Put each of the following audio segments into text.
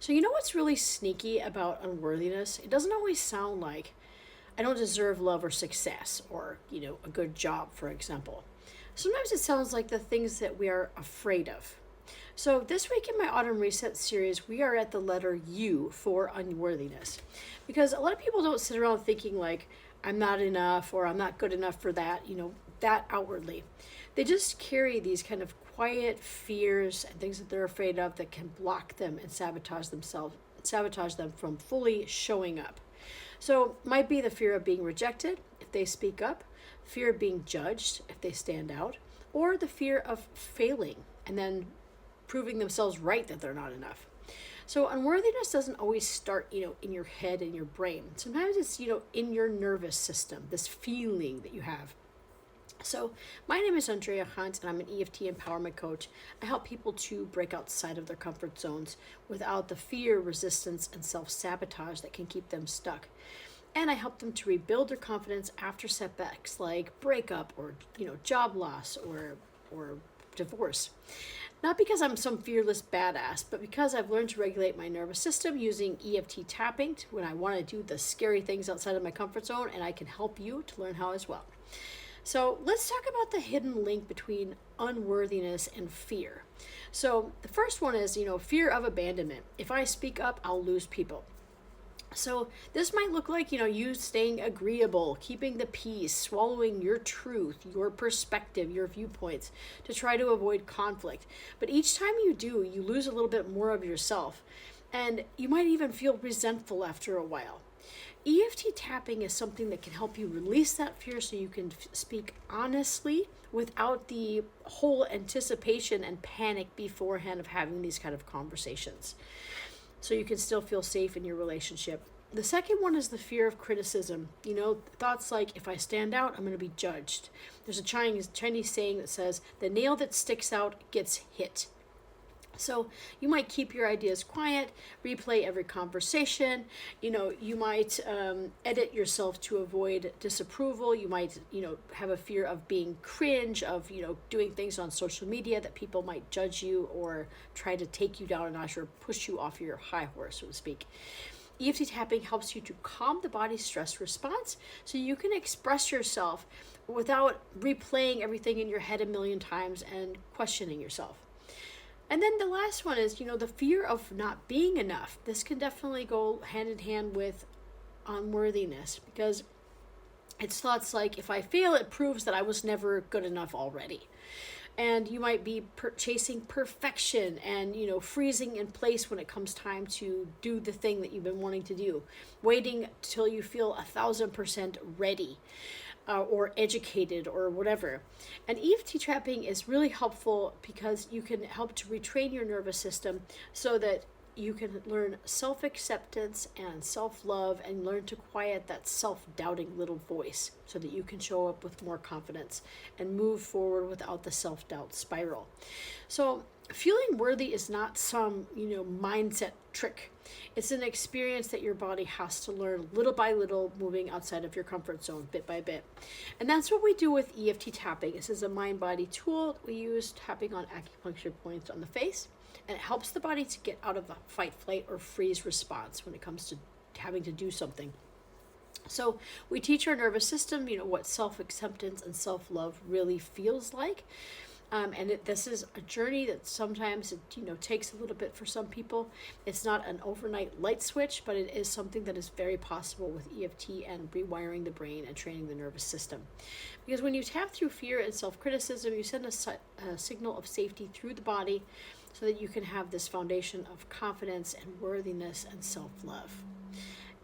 So, you know what's really sneaky about unworthiness? It doesn't always sound like I don't deserve love or success or, a good job, for example. Sometimes it sounds like the things that we are afraid of. So, this week in my Autumn Reset series, we are at the letter U for unworthiness. Because a lot of people don't sit around thinking, like, I'm not enough or I'm not good enough for that, that outwardly. They just carry these kind of quiet fears and things that they're afraid of that can block them and sabotage them from fully showing up. So, might be the fear of being rejected if they speak up, fear of being judged if they stand out, or the fear of failing and then proving themselves right that they're not enough. So unworthiness doesn't always start, in your head and your brain. Sometimes it's, in your nervous system, this feeling that you have. So my name is Andrea Hunt, and I'm an EFT empowerment coach. I help people to break outside of their comfort zones without the fear, resistance, and self-sabotage that can keep them stuck. And I help them to rebuild their confidence after setbacks like breakup or, job loss or divorce. Not because I'm some fearless badass, but because I've learned to regulate my nervous system using EFT tapping when I want to do the scary things outside of my comfort zone, and I can help you to learn how as well. So let's talk about the hidden link between unworthiness and fear. So the first one is, fear of abandonment. If I speak up, I'll lose people. So this might look like, you staying agreeable, keeping the peace, swallowing your truth, your perspective, your viewpoints to try to avoid conflict. But each time you do, you lose a little bit more of yourself. And you might even feel resentful after a while. EFT tapping is something that can help you release that fear so you can speak honestly without the whole anticipation and panic beforehand of having these kind of conversations. So you can still feel safe in your relationship. The second one is the fear of criticism. Thoughts like, if I stand out, I'm going to be judged. There's a Chinese saying that says, the nail that sticks out gets hit. So you might keep your ideas quiet, replay every conversation. You might edit yourself to avoid disapproval. You might, have a fear of being cringe, of, doing things on social media that people might judge you or try to take you down a notch or push you off your high horse, so to speak. EFT tapping helps you to calm the body's stress response so you can express yourself without replaying everything in your head a million times and questioning yourself. And then the last one is, the fear of not being enough. This can definitely go hand in hand with unworthiness because it's thoughts like, if I fail, it proves that I was never good enough already. And you might be chasing perfection and, freezing in place when it comes time to do the thing that you've been wanting to do, waiting till you feel 1,000% ready. Or educated or whatever. And EFT tapping is really helpful because you can help to retrain your nervous system so that you can learn self-acceptance and self-love and learn to quiet that self-doubting little voice so that you can show up with more confidence and move forward without the self-doubt spiral. So feeling worthy is not some, mindset trick. It's an experience that your body has to learn little by little, moving outside of your comfort zone bit by bit. And that's what we do with EFT tapping. This is a mind-body tool that we use, tapping on acupuncture points on the face. And it helps the body to get out of the fight, flight, or freeze response when it comes to having to do something. So we teach our nervous system, what self-acceptance and self-love really feels like. This is a journey that sometimes takes a little bit for some people. It's not an overnight light switch, but it is something that is very possible with EFT and rewiring the brain and training the nervous system. Because when you tap through fear and self-criticism, you send a signal of safety through the body so that you can have this foundation of confidence and worthiness and self-love.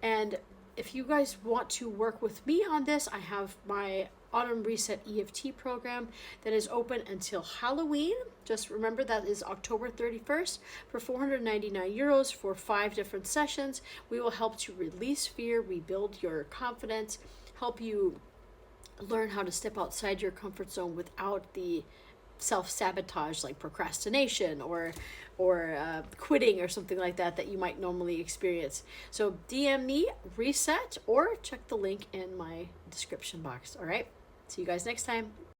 And if you guys want to work with me on this, I have my Autumn Reset EFT program that is open until Halloween. Just remember that is October 31st for €499 for 5 different sessions. We will help to release fear, rebuild your confidence, help you learn how to step outside your comfort zone without the self-sabotage like procrastination or quitting or something like that you might normally experience. So DM me, reset, or check the link in my description box. All right, see you guys next time.